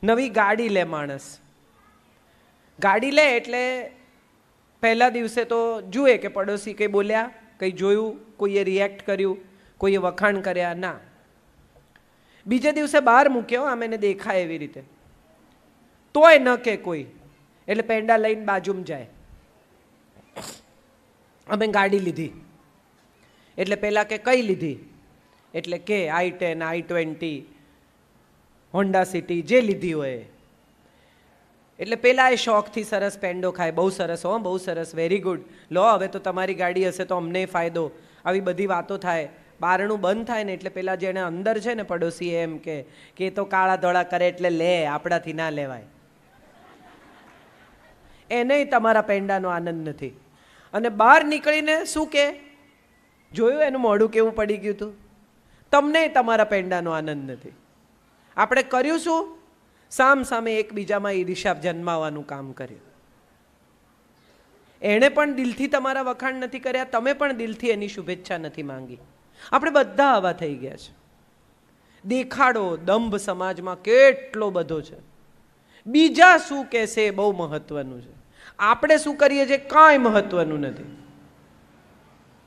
નવી ગાડી લે માણસ. ગાડી લે એટલે પહેલા દિવસે તો જુએ કે પડોશી કંઈ બોલ્યા, કંઈ જોયું, કોઈએ રિએક્ટ કર્યું, કોઈએ વખાણ કર્યા, ના. બીજે દિવસે બહાર મૂક્યો, આમ એને દેખાય એવી રીતે, તોય ન કે કોઈ, એટલે પેંડા લઈને બાજુમાં જાય. અમે ગાડી લીધી એટલે પેલા કે કઈ લીધી, એટલે કે i10, i20, હોન્ડા સિટી, જે લીધી હોય. એટલે પેલા એ શોખથી સરસ પેંડો ખાય, બહુ સરસ, હો બહુ સરસ, વેરી ગુડ, લો હવે તો તમારી ગાડી હશે તો અમને ફાયદો. આવી બધી વાતો થાય. બારણું બંધ થાય ને એટલે પેલા જેને અંદર છે ને પડોશી એમ કે એ તો કાળા ધોળા કરે એટલે લે, આપણાથી ના લેવાય. એને તમારા પેંડાનો આનંદ નથી. અને બહાર નીકળીને શું કે, જોયું એનું મોઢું કેવું પડી ગયું હતું. તમને તમારા પેંડાનો આનંદ નથી. આપણે કર્યું શું? સામ સામે એકબીજામાં ઈર્ષ્યા જન્માવાનું કામ કર્યું. એણે પણ દિલથી તમારા વખાણ નથી કર્યા, તમે પણ દિલથી એની શુભેચ્છા નથી માંગી. આપણે બધા આવા થઈ ગયા છે. દેખાડો, દંભ સમાજમાં કેટલો બધો છે. બીજા શું કહેશે એ બહુ મહત્વનું છે. આપણે શું કરીએ છીએ કાંઈ મહત્વનું નથી.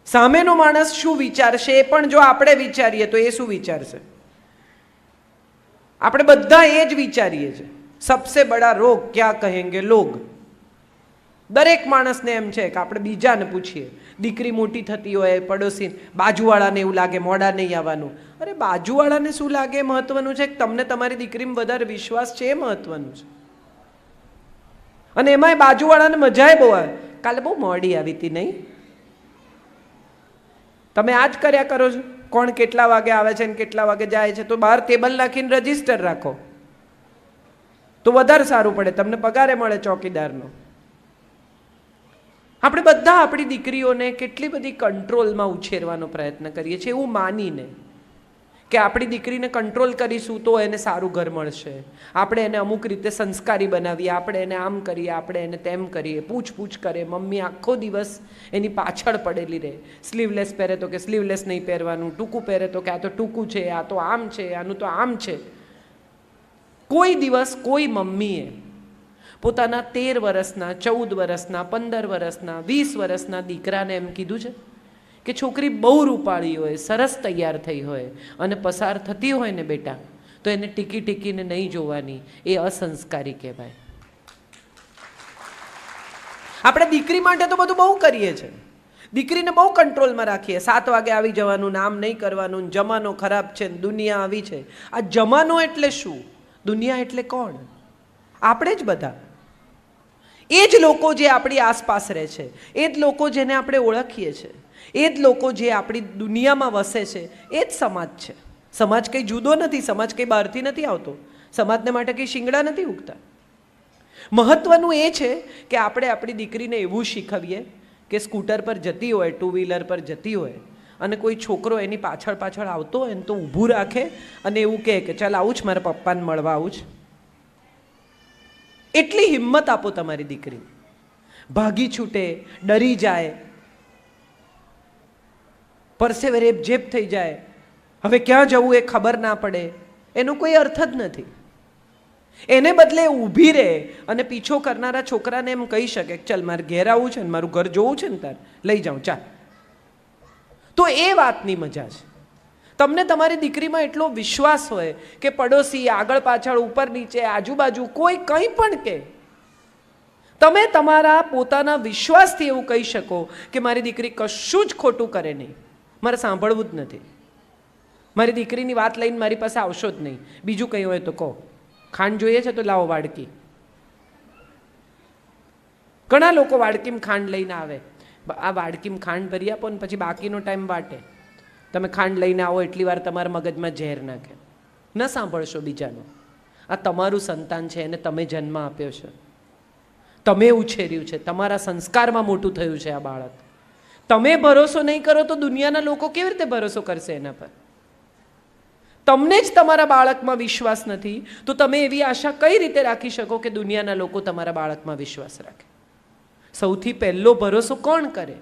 સામેનો માણસ શું વિચારશે એ પણ જો આપણે વિચારીએ તો એ શું વિચારશે? આપણે બધા એ જ વિચારીએ છીએ. સબસે બડા રોગ ક્યાં કહેંગે લોગ. દરેક માણસને એમ છે કે આપણે બીજાને પૂછીએ. દીકરી મોટી થતી હોય, પડોશી બાજુવાળાને એવું લાગે મોડા નહીં આવવાનું. અરે બાજુવાળાને શું લાગે એ મહત્વનું છે કે તમને તમારી દીકરીમાં વધારે વિશ્વાસ છે એ મહત્વનું છે. અને એમાંય બાજુવાળાને મજાય બહુ આવે, કાલે બહુ મોડી આવી હતી નહીં, તમે આ જ કર્યા કરો છો. કોણ કેટલા વાગે આવે છે ને કેટલા વાગે જાય છે, તો બહાર ટેબલ નાખીને રજીસ્ટર રાખો તો વધારે સારું પડે, તમને પગારે મળે ચોકીદારનો. આપણે બધા આપણી દીકરીઓને કેટલી બધી કંટ્રોલમાં ઉછેરવાનો પ્રયત્ન કરીએ છીએ, એવું માનીને કે આપણી દીકરીને કંટ્રોલ કરીશું તો એને સારું ઘર મળશે. આપણે એને અમુક રીતે સંસ્કારી બનાવીએ, આપણે એને આમ કરીએ, આપણે એને તેમ કરીએ, પૂછ કરે. મમ્મી આખો દિવસ એની પાછળ પડેલી રહે. સ્લીવલેસ પહેરે તો કે સ્લીવલેસ નહીં પહેરવાનું, ટૂંકું પહેરે તો કે આ તો ટૂંકું છે, આ તો આમ છે, આનું તો આમ છે. કોઈ દિવસ કોઈ મમ્મીએ પોતાના 13 વર્ષના, 14 વર્ષના, 15 વર્ષના, 20 વર્ષના દીકરાને એમ કીધું છે કે છોકરી બહુ રૂપાળી હોય, સરસ તૈયાર થઈ હોય અને પસાર થતી હોય ને બેટા, તો એને ટીકીને નહીં જોવાની, એ અસંસ્કારી કહેવાય. આપણે દીકરી માટે તો બધું બહુ કરીએ છીએ. દીકરીને બહુ કંટ્રોલમાં રાખીએ. 7 વાગે આવી જવાનું, નામ નહીં કરવાનું, જમાનો ખરાબ છે, દુનિયા આવી છે. આ જમાનો એટલે શું? દુનિયા એટલે કોણ? આપણે જ બધા. એ જ લોકો જે આપણી આસપાસ રહે છે, એ જ લોકો જેને આપણે ઓળખીએ છીએ, એ જ લોકો જે આપણી દુનિયામાં વસે છે, એ જ સમાજ છે. સમાજ કંઈ જુદો નથી, સમાજ કંઈ બહારથી નથી આવતો, સમાજને માટે કંઈ શિંગડા નથી ઉગતા. મહત્વનું એ છે કે આપણે આપણી દીકરીને એવું શીખવીએ કે સ્કૂટર પર જતી હોય, 2 વ્હીલર પર જતી હોય અને કોઈ છોકરો એની પાછળ આવતો હોય ને તો ઊભું રાખે અને એવું કહે કે ચાલ આવું જ, મારા પપ્પાને મળવા આવું જ. એટલી હિંમત આપો તમારી દીકરી. ભાગી છૂટે, ડરી જાય, પરસેવે રેપઝેપ થઈ જાય, હવે ક્યાં જવું એ ખબર ના પડે, એનો કોઈ અર્થ જ નથી. એને બદલે ઊભી રહે અને પીછો કરનારા છોકરાને એમ કહી શકે ચાલ મારે ઘેર આવવું છે ને, મારું ઘર જોવું છે ને, તાર લઈ જાઉં ચાલ. તો એ વાતની મજા છે. તમને તમારી દીકરીમાં એટલો વિશ્વાસ હોય કે પડોશી આગળ પાછળ, ઉપર નીચે, આજુબાજુ કોઈ કંઈ પણ કે, તમે તમારા પોતાના વિશ્વાસથી એવું કહી શકો કે મારી દીકરી કશું જ ખોટું કરે નહીં, મારે સાંભળવું જ નથી, મારી દીકરીની વાત લઈને મારી પાસે આવશો જ નહીં, બીજું કંઈ હોય તો કહો, ખાંડ જોઈએ છે તો લાવો વાડકી. ઘણા લોકો વાડકીમાં ખાંડ લઈને આવે, આ વાડકીમાં ખાંડ ભરી આપો ને પછી બાકીનો ટાઈમ વાટે. તમે ખાંડ લઈને આવો એટલી વાર તમારા મગજમાં ઝેર નાખે. ન સાંભળશો બીજાનો. આ તમારું સંતાન છે, એને તમે જન્મ આપ્યો છે, તમે ઉછેર્યું છે, તમારા સંસ્કારમાં મોટું થયું છે આ બાળક. તમે ભરોસો નહીં કરો તો દુનિયાના લોકો કેવી રીતે ભરોસો કરશે એના પર? તમને જ તમારા બાળકમાં વિશ્વાસ નથી તો તમે એવી આશા કઈ રીતે રાખી શકો કે દુનિયાના લોકો તમારા બાળકમાં વિશ્વાસ રાખે? સૌથી પહેલો ભરોસો કોણ કરે?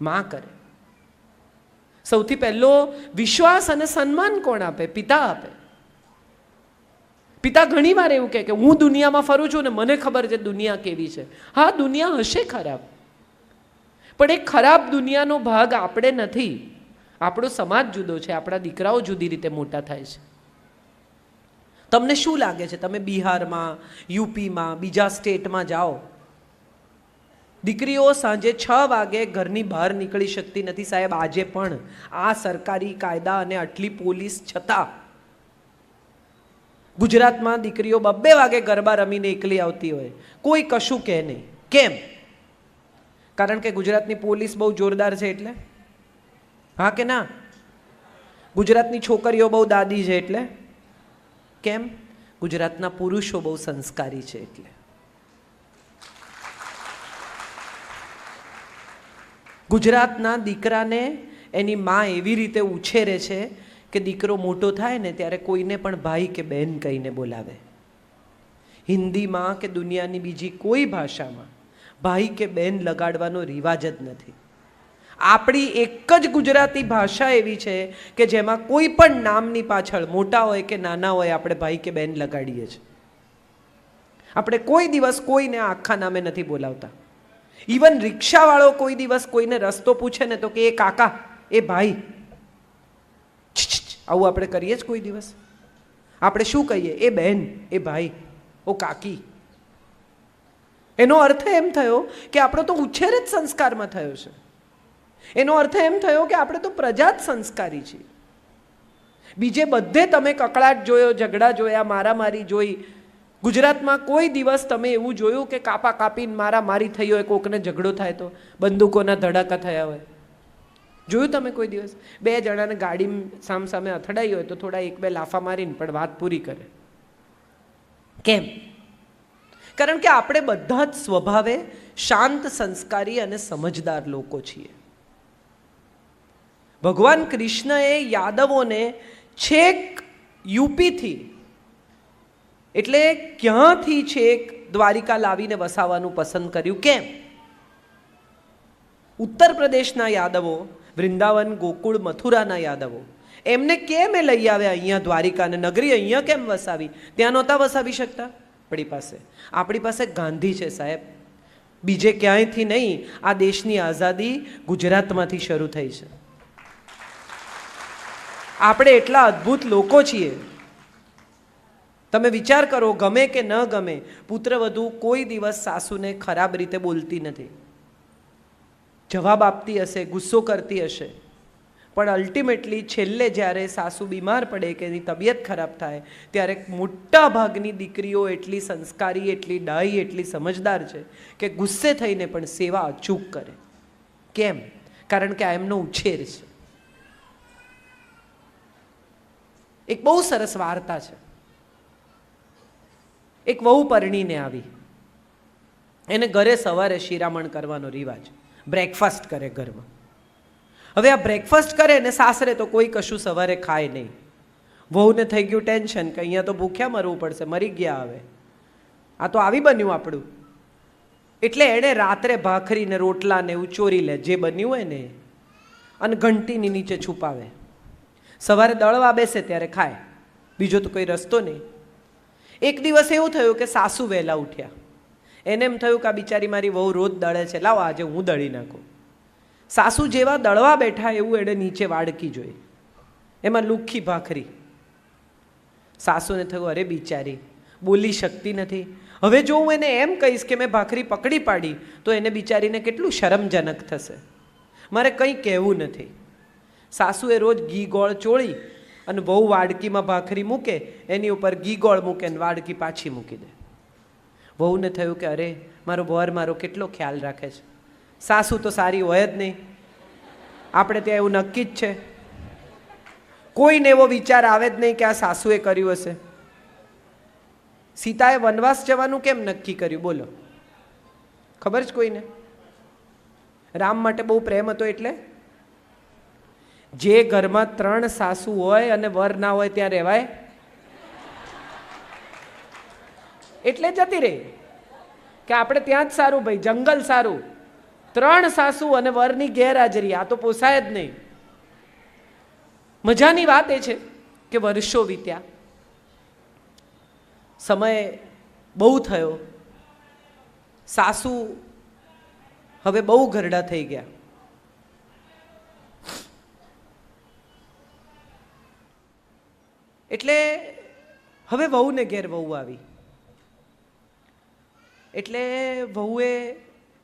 માં કરે. સૌથી પહેલો વિશ્વાસ અને સન્માન કોણ આપે? પિતા આપે. પિતા ઘણી વાર એવું કહે કે હું દુનિયામાં ફરું છું ને મને ખબર છે દુનિયા કેવી છે. હા, દુનિયા હશે ખરાબ, પણ એ ખરાબ દુનિયાનો ભાગ આપણે નથી. આપણો સમાજ જુદો છે, આપણા દીકરાઓ જુદી રીતે મોટા થાય છે. તમને શું લાગે છે, તમે બિહારમાં, યુપીમાં, બીજા સ્ટેટમાં જાઓ, દીકરીઓ સાંજે 6 વાગે ઘરની બહાર નીકળી શકતી નથી. સાહેબ, આજે પણ આ સરકારી કાયદા અને આટલી પોલીસ છતાં ગુજરાતમાં દીકરીઓ 2 વાગે ગરબા રમીને એકલી આવતી હોય, કોઈ કશું કહે નહીં. કેમ? કારણ કે ગુજરાતની પોલીસ બહુ જોરદાર છે એટલે? હા કે ના? ગુજરાતની છોકરીઓ બહુ દાદી છે એટલે? કેમ? ગુજરાતના પુરુષો બહુ સંસ્કારી છે એટલે. ગુજરાતના દીકરાને એની મા એવી રીતે ઉછેરે છે કે દીકરો મોટો થાય ને ત્યારે કોઈને પણ ભાઈ કે બહેન કહીને બોલાવે. હિન્દીમાં કે દુનિયાની બીજી કોઈ ભાષામાં ભાઈ કે બહેન લગાડવાનો રિવાજ જ નથી. આપણી એક જ ગુજરાતી ભાષા એવી છે કે જેમાં કોઈ પણ નામની પાછળ મોટા હોય કે નાના હોય આપણે ભાઈ કે બહેન લગાડીએ છીએ. આપણે કોઈ દિવસ કોઈને આખા નામે નથી બોલાવતા. ઇવન રિક્ષાવાળો કોઈ દિવસ કોઈને રસ્તો પૂછે ને તો કે એ કાકા, એ ભાઈ, આવું આપણે કરીએ જ કોઈ દિવસ? આપણે શું કહીએ? એ બહેન, એ ભાઈ, ઓ કાકી. એનો અર્થ એમ થયો કે આપણો તો ઉછેર જ સંસ્કારમાં થયો છે. એનો અર્થ એમ થયો કે આપણે તો પ્રજા જ સંસ્કારી છીએ. બીજે બધે તમે કકળાટ જોયો, ઝઘડા જોયા, મારામારી જોઈ. ગુજરાતમાં કોઈ દિવસ તમે એવું જોયું કે કાપા કાપીને મારામારી થઈ હોય, કોકને ઝઘડો થાય તો બંદૂકોના ધડાકા થયા હોય? જોયું તમે કોઈ દિવસ? 2 જણાને ગાડી સામસામે અથડાઈ હોય તો થોડા 1-2 લાફા મારીને પણ વાત પૂરી કરે. કેમ? કારણ કે આપણે બધા જ સ્વભાવે શાંત, સંસ્કારી અને સમજદાર લોકો છીએ. ભગવાન કૃષ્ણએ યાદવોને છેક યુપીથી, એટલે ક્યાંથી છેક દ્વારિકા લાવીને વસાવવાનું પસંદ કર્યું. કેમ? ઉત્તર પ્રદેશના યાદવો, વૃંદાવન, ગોકુળ, મથુરાના યાદવો, એમને કેમ એ લઈ આવ્યા અહીંયા દ્વારિકાને? નગરી અહીંયા કેમ વસાવી? ત્યાં નહોતા વસાવી શકતા? આપણી પાસે ગાંધી છે સાહેબ, બીજે ક્યાંયથી નહીં. આ દેશની આઝાદી ગુજરાતમાંથી શરૂ થઈ છે. આપણે એટલા અદ્ભુત લોકો છીએ. તમે વિચાર કરો, ગમે કે ન ગમે, પુત્રવધુ કોઈ દિવસ સાસુને ખરાબ રીતે બોલતી નથી. જવાબ આપતી હશે, ગુસ્સો કરતી હશે, પણ અલ્ટિમેટલી છેલ્લે જ્યારે સાસુ બીમાર પડે કે એની તબિયત ખરાબ થાય ત્યારે મોટા ભાગની દીકરીઓ એટલી સંસ્કારી, એટલી ડાહી, એટલી સમજદાર છે કે ગુસ્સે થઈને પણ સેવા અચૂક કરે. કેમ? કારણ કે આ એમનો ઉછેર છે. એક બહુ સરસ વાર્તા છે. એક વહુ પરણીને આવી, એને ઘરે સવારે શિરામણ કરવાનો રિવાજ, બ્રેકફાસ્ટ કરે ઘરમાં. હવે આ બ્રેકફાસ્ટ કરે ને સાસરે તો કોઈ કશું સવારે ખાય નહીં. વહુને થઈ ગયું ટેન્શન કે અહીંયા તો ભૂખ્યા મરવું પડશે, મરી ગયા હવે, આ તો આવી બન્યું આપણું. એટલે એણે રાત્રે ભાખરી ને રોટલા ને એવું ચોરી લે, જે બન્યું હોય ને, અને ઘંટીની નીચે છુપાવે. સવારે દળવા બેસે ત્યારે ખાય, બીજો તો કોઈ રસ્તો નહીં. એક દિવસ એવું થયું કે સાસુ વહેલા ઉઠ્યા. એને એમ થયું કે આ બિચારી મારી વહુ રોજ દળે છે, લાવો આજે હું દળી નાખું. સાસુ જેવા દળવા બેઠા એવું એણે નીચે વાડકી જોઈ, એમાં લુખ્ખી ભાખરી. સાસુને થયું, અરે બિચારી બોલી શકતી નથી, હવે જો હું એને એમ કહીશ કે મેં ભાખરી પકડી પાડી તો એને બિચારીને કેટલું શરમજનક થશે, મારે કંઈ કહેવું નથી. સાસુએ રોજ ઘી ગોળ ચોળી અને બહુ વાડકીમાં ભાખરી મૂકે, એની ઉપર ઘી ગોળ મૂકે ને વાડકી પાછી મૂકી દે. વહુને થયું કે અરે મારો વર મારો કેટલો ખ્યાલ રાખે છે. સાસુ તો સારી હોય જ નહીં, આપણે ત્યાં એવું નક્કી જ છે. કોઈને એવો વિચાર આવે જ નહીં કે આ સાસુએ કર્યું હશે. સીતાએ વનવાસ જવાનું કેમ નક્કી કર્યું બોલો? ખબર જ કોઈને? રામ માટે બહુ પ્રેમ હતો એટલે. જે ઘરમાં 3 સાસુ હોય અને વર ના હોય ત્યાં રહેવાય? એટલે જતી રહી કે આપણે ત્યાં જ સારું ભાઈ, જંગલ સારું. 3 સાસુ અને વરની ગેરહાજરી, આ તો પોસાય જ નહીં. મજાની વાત એ છે કે વર્ષો વીત્યા. સમય બહુ થયો, સાસુ હવે બહુ ઘરડા થઈ ગયા. એટલે હવે વહુને ઘેર વહુ આવી. એટલે વહુએ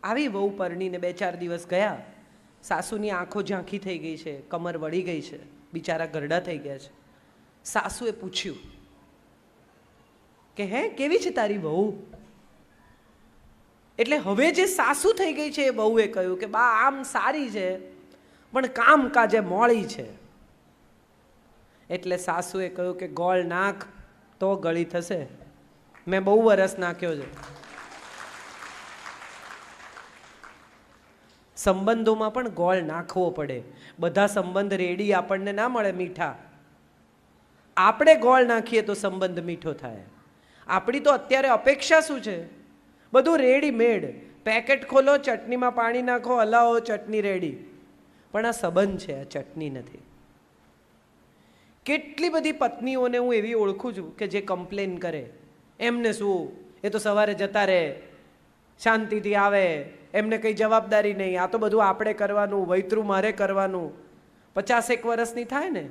આવી, વહુ પરણીને 2-4 દિવસ ગયા. સાસુની આંખો ઝાંખી થઈ ગઈ છે, કમર વળી ગઈ છે, બિચારા ઘરડા થઈ ગયા છે. સાસુએ પૂછ્યું કે હે કેવી છે તારી વહુ? એટલે હવે જે સાસુ થઈ ગઈ છે એ વહુએ કહ્યું કે બા આમ સારી છે પણ કામકાજે મોળી છે. એટલે સાસુએ કહ્યું કે ગોળ નાખ તો ગળી થશે. મેં બહુ વરસ નાખ્યો છે. સંબંધોમાં પણ ગોળ નાખવો પડે. બધા સંબંધ રેડી આપણને ના મળે મીઠા. આપણે ગોળ નાખીએ તો સંબંધ મીઠો થાય. આપણી તો અત્યારે અપેક્ષા શું છે? બધું રેડીમેડ. પેકેટ ખોલો, ચટણીમાં પાણી નાખો, હલાવો, ચટણી રેડી. પણ આ સંબંધ છે, આ ચટણી નથી. કેટલી બધી પત્નીઓને હું એવી ઓળખું છું કે જે કમ્પ્લેન કરે, એમને શું, એ તો સવારે જતા રહે, શાંતિથી આવે, એમને કંઈ જવાબદારી નહીં, આ તો બધું આપણે કરવાનું, વૈતરું મારે કરવાનું. 50-1 વર્ષની થાય ને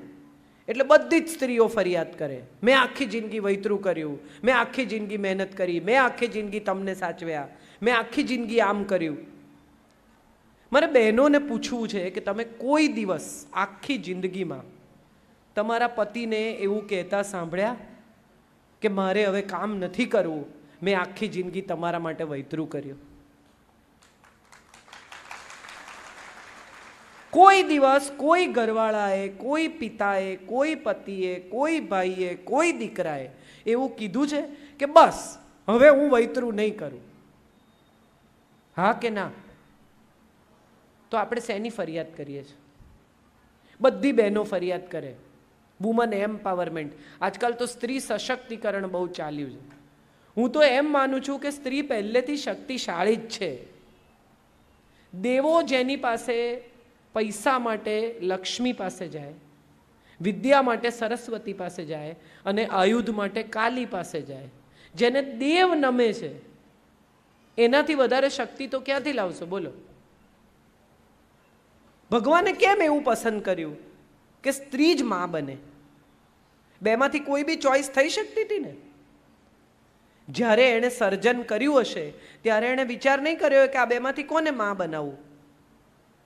એટલે બધી જ સ્ત્રીઓ ફરિયાદ કરે, મેં આખી જિંદગી વૈતરું કર્યું, મેં આખી જિંદગી મહેનત કરી, મેં આખી જિંદગી તમને સાચવ્યા, મેં આખી જિંદગી આમ કર્યું. મારે બહેનોને પૂછવું છે કે તમે કોઈ દિવસ આખી જિંદગીમાં તમારા પતિને એવું કહેતા સાંભળ્યા કે મારે હવે કામ નથી કરવું, મેં આખી જિંદગી તમારા માટે વૈતરું કર્યું? કોઈ દિવસ કોઈ ઘરવાળાએ, કોઈ પિતાએ, કોઈ પતિએ, કોઈ ભાઈએ, કોઈ દીકરાએ એવું કીધું છે કે બસ હવે હું વૈતરું નહીં કરું? હા કે ના? તો આપણે શેની ફરિયાદ કરીએ છીએ? બધી બહેનો ફરિયાદ કરે. Woman empowerment. આજકાલ તો સ્ત્રી સશક્તિકરણ બહુ ચાલ્યું છે. હું તો એમ માનું છું કે સ્ત્રી પહેલેથી શક્તિશાળી જ છે. દેવો જેની પાસે પૈસા માટે લક્ષ્મી પાસે જાય, વિદ્યા માટે સરસ્વતી પાસે જાય અને આયુધ માટે કાલી પાસે જાય, જેને દેવ નમે છે એનાથી વધારે શક્તિ તો ક્યાંથી લાવશો બોલો? ભગવાને કેમ એવું પસંદ કર્યું કે સ્ત્રી જ માં બને? બેમાંથી કોઈ બી ચોઈસ થઈ શકતી હતી ને? જ્યારે એણે સર્જન કર્યું હશે ત્યારે એણે વિચાર નહીં કર્યો કે આ બેમાંથી કોને માં બનાવવું.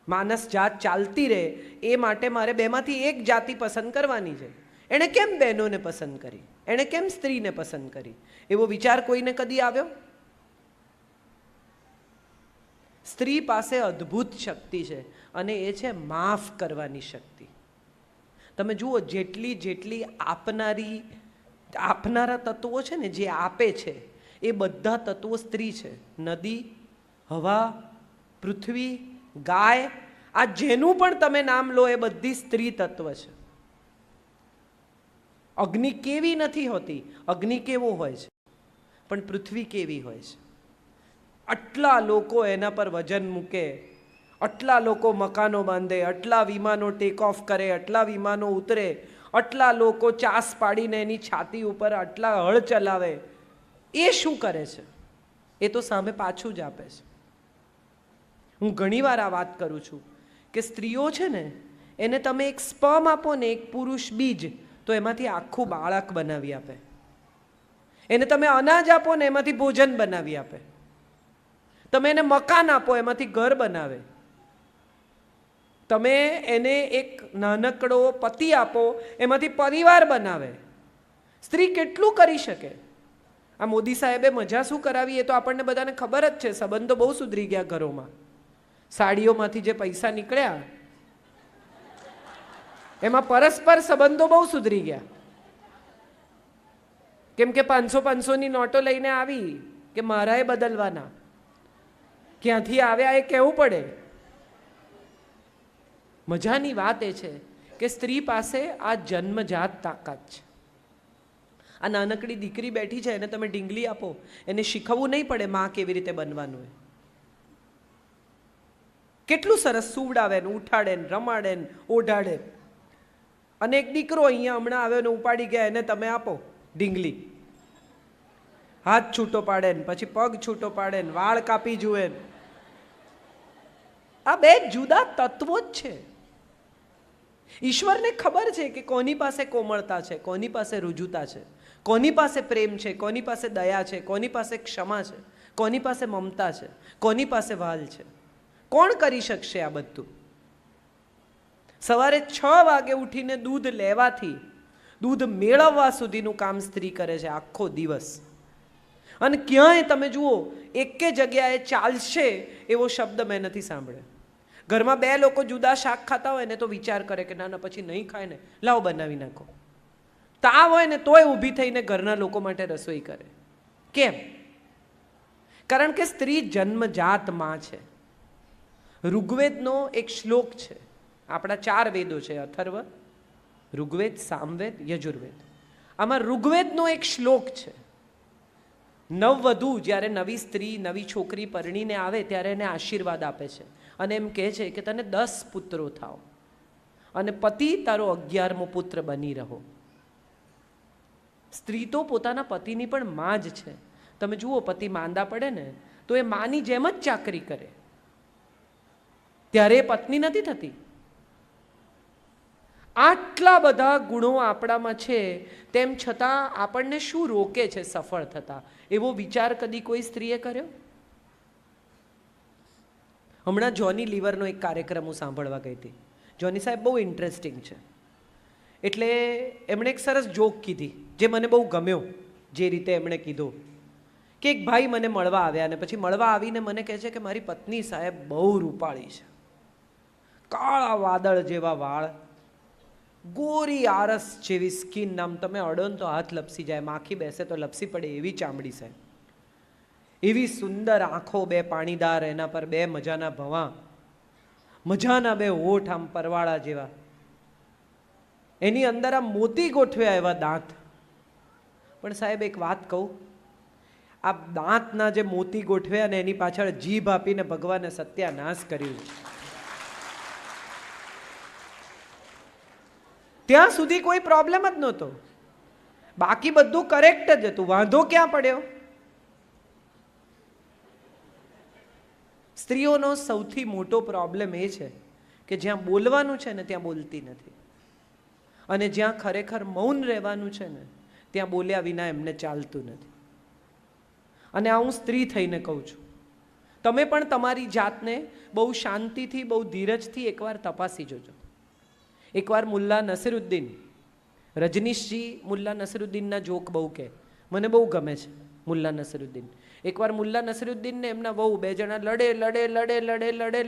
માનસ જાત ચાલતી રહે એ માટે મારે બેમાંથી એક જાતિ પસંદ કરવાની છે. એણે કેમ બહેનોને પસંદ કરી? એણે કેમ સ્ત્રીને પસંદ કરી? એવો વિચાર કોઈને કદી આવ્યો? સ્ત્રી પાસે અદ્ભુત શક્તિ છે અને એ છે માફ કરવાની શક્તિ. તમે જુઓ, જેટલી જેટલી આપનારા તત્વો છે ને, જે આપે છે એ બધા તત્વો સ્ત્રી છે. નદી, હવા, પૃથ્વી, ગાય, આ જેનું પણ તમે નામ લો એ બધી સ્ત્રી તત્વ છે. અગ્નિ કેવી નથી હોતી, અગ્નિ કેવો હોય છે, પણ પૃથ્વી કેવી હોય છે. આટલા લોકો એના પર વજન મૂકે, આટલા લોકો મકાનો બાંધે, આટલા વિમાનો ટેક ઓફ કરે, આટલા વિમાનો ઉતરે, આટલા લોકો ચાસ પાડીને એની છાતી ઉપર આટલા હળ ચલાવે. એ શું કરે છે? એ તો સામે પાછું જ આપે છે. હું ઘણીવાર આ વાત કરું છું કે સ્ત્રીઓ છે ને, એને તમે એક સ્પર્મ આપો ને, એક પુરુષ બીજ, તો એમાંથી આખું બાળક બનાવી આપે. એને તમે અનાજ આપો ને, એમાંથી ભોજન બનાવી આપે. તમે એને મકાન આપો, એમાંથી ઘર બનાવે. તમે એને એક નાનકડો પતિ આપો, એમાંથી પરિવાર બનાવે. સ્ત્રી કેટલું કરી શકે? આ મોદી સાહેબે મજા શું કરાવી એ તો આપણને બધાને ખબર જ છે. સંબંધો બહુ સુધરી ગયા ઘરોમાં. સાડીઓમાંથી જે પૈસા નીકળ્યા એમાં પરસ્પર સંબંધો બહુ સુધરી ગયા. કેમ કે 500-500ની નોટો લઈને આવી કે મારાએ બદલવાના. ક્યાંથી આવ્યા એ કહેવું પડે. મજાની વાત એ છે કે સ્ત્રી પાસે આ જન્મજાત તાકાત છે. આ નાનકડી દીકરી બેઠી છે, એને તમે ઢીંગલી આપો, એને શીખવવું નહીં પડે માં કેવી રીતે બનવાનું. કેટલું સરસ સુવડાવે ને, ઉઠાડે ને, રમાડે ને, ઓઢાડે. અને એક દીકરો અહીંયા હમણાં આવ્યો ને ઉપાડી ગયા, એને તમે આપો ઢીંગલી. હાથ છૂટો પાડે ને પછી પગ છૂટો પાડે ને વાળ કાપી જુએ. આ બે જુદા તત્વો જ છે. ઈશ્વરને ખબર છે કે કોની પાસે કોમળતા છે, કોની પાસે રુજુતા છે, કોની પાસે પ્રેમ છે, કોની પાસે દયા છે, કોની પાસે ક્ષમા છે, કોની પાસે મમતા છે, કોની પાસે વાલ છે. કોણ કરી શકશે આ બધું? સવારે 6 વાગે ઉઠીને દૂધ લેવાથી દૂધ મેળવવા સુધીનું કામ સ્ત્રી કરે છે આખો દિવસ. અને ક્યાંય તમે જુઓ એકે જગ્યાએ ચાલશે એવો શબ્દ મેં નથી સાંભળ્યો. ઘરમાં 2 લોકો જુદા શાક ખાતા હોય ને તો વિચાર કરે કે ના ના પછી નહીં ખાય ને, લાવો બનાવી નાખો. તાવ હોય ને તોય ઊભી થઈને ઘરના લોકો માટે રસોઈ કરે. કેમ? કારણ કે સ્ત્રી જન્મજાત માં છે. ઋગ્વેદનો એક શ્લોક છે. આપણા 4 વેદો છે, અથર્વ, ઋગ્વેદ, સામવેદ, યજુર્વેદ. આમાં ઋગ્વેદનો એક શ્લોક છે. નવવધુ જ્યારે નવી સ્ત્રી નવી છોકરી પરણીને આવે ત્યારે એને આશીર્વાદ આપે છે અને એમ કહે છે કે તને 10 પુત્રો થાવ અને પતિ તારો 11મો પુત્ર બની રહો. સ્ત્રી તો પોતાના પતિની પણ માં જ છે. તમે જુઓ, પતિ માંદા પડે ને તો એ માની જેમ જ ચાકરી કરે, ત્યારે એ પત્ની નથી થતી. આટલા બધા ગુણો આપણામાં છે, તેમ છતાં આપણને શું રોકે છે સફળ થતા? એવો વિચાર કદી કોઈ સ્ત્રીએ કર્યો? હમણાં જોની લીવરનો એક કાર્યક્રમ હું સાંભળવા ગઈ હતી. જોની સાહેબ બહુ ઇન્ટરેસ્ટિંગ છે. એટલે એમણે એક સરસ જોક કીધી જે મને બહુ ગમ્યો. જે રીતે એમણે કીધું કે એક ભાઈ મને મળવા આવ્યા અને પછી મળવા આવીને મને કહે છે કે મારી પત્ની સાહેબ બહુ રૂપાળી છે, કાળા વાદળ જેવા વાળ, ગોરી આરસ જેવી સ્કિન, આમ તમે અડો ને તો હાથ લપસી જાય, માખી બેસે તો લપસી પડે એવી ચામડી સાહેબ, એવી સુંદર આંખો, 2 પાણીદાર, એના પર 2 મજાના ભવાં, મજાના 2 હોઠ આમ પરવાળા જેવા, એની અંદર આમ મોતી ગોઠવ્યા એવા દાંત. પણ સાહેબ એક વાત કહું, આ દાંતના જે મોતી ગોઠવ્યા ને એની પાછળ જીભ આપીને ભગવાને સત્યાનાશ કર્યું છે. ત્યાં સુધી કોઈ પ્રોબ્લેમ જ નહોતો, બાકી બધું કરેક્ટ જ હતું. વાંધો ક્યાં પડ્યો? સ્ત્રીઓનો સૌથી મોટો પ્રોબ્લેમ એ છે કે જ્યાં બોલવાનું છે ને ત્યાં બોલતી નથી, અને જ્યાં ખરેખર મૌન રહેવાનું છે ને ત્યાં બોલ્યા વિના એમને ચાલતું નથી. અને આ હું સ્ત્રી થઈને કહું છું, તમે પણ તમારી જાતને બહુ શાંતિથી, બહુ ધીરજથી એકવાર તપાસી જોજો. એકવાર મુલ્લા નસીરુદ્દીન, રજનીશજી મુલ્લા નસીરુદ્દીનના જોક બહુ કહે, મને બહુ ગમે છે મુલ્લા નસીરુદ્દીન. એકવાર મુલ્લા નસીરુદ્દીન ને એમના વહુ 2 જણા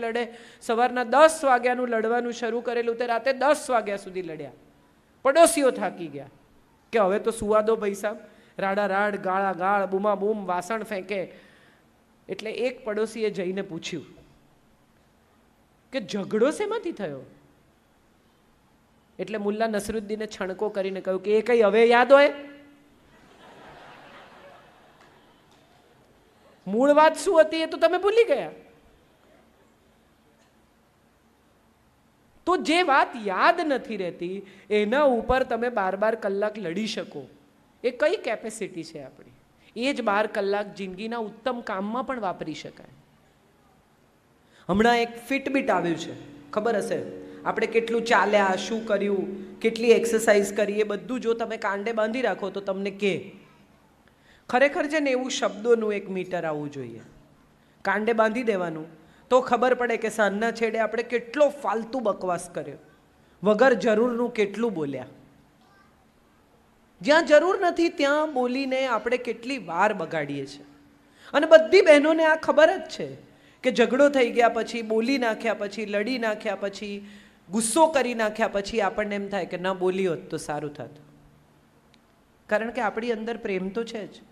લડે. સવારના 10 વાગ્યાનું લડવાનું શરૂ કરેલું તે રાતે 10 વાગ્યા સુધી લડ્યા. પડોશીઓ થાકી ગયા કે હવે તો સુવા દો ભાઈ સાહેબ. રાડા રાડ, ગાળા ગાળ, બૂમા બૂમ, વાસણ ફેંકે. એટલે એક પડોશીએ જઈને પૂછ્યું કે ઝઘડો શેમાંથી થયો? એટલે મુલ્લા નસરુદ્દીને છણકો કરીને કહ્યું કે એ કઈ હવે યાદ હોય? મૂળ વાત શું હતી એ તો તમે ભૂલી ગયા. તો જે વાત યાદ નથી રહેતી એના ઉપર તમે 12 કલાક લડી શકો, એ કઈ કેપેસિટી છે આપણી? એ જ 12 કલાક જિંદગીના ઉત્તમ કામમાં પણ વાપરી શકાય. હમણાં એક ફિટબિટ આવ્યું છે, ખબર હશે? આપણે કેટલું ચાલ્યા, શું કર્યું, કેટલી એક્સરસાઇઝ કરી, એ બધું જો તમે કાંડે બાંધી રાખો તો તમને કે ખરેખર છે ને એવું શબ્દોનું એક મીટર આવવું જોઈએ. કાંડે બાંધી દેવાનું તો ખબર પડે કે સાંજના છેડે આપણે કેટલો ફાલતુ બકવાસ કર્યો, વગર જરૂરનું કેટલું બોલ્યા, જ્યાં જરૂર નથી ત્યાં બોલીને આપણે કેટલી વાર બગાડીએ છીએ. અને બધી બહેનોને આ ખબર જ છે કે ઝઘડો થઈ ગયા પછી, બોલી નાખ્યા પછી, લડી નાખ્યા પછી, ગુસ્સો કરી નાખ્યા પછી આપણને એમ થાય કે ના બોલી હોત તો સારું થાત. કારણ કે આપણી અંદર પ્રેમ તો છે જ.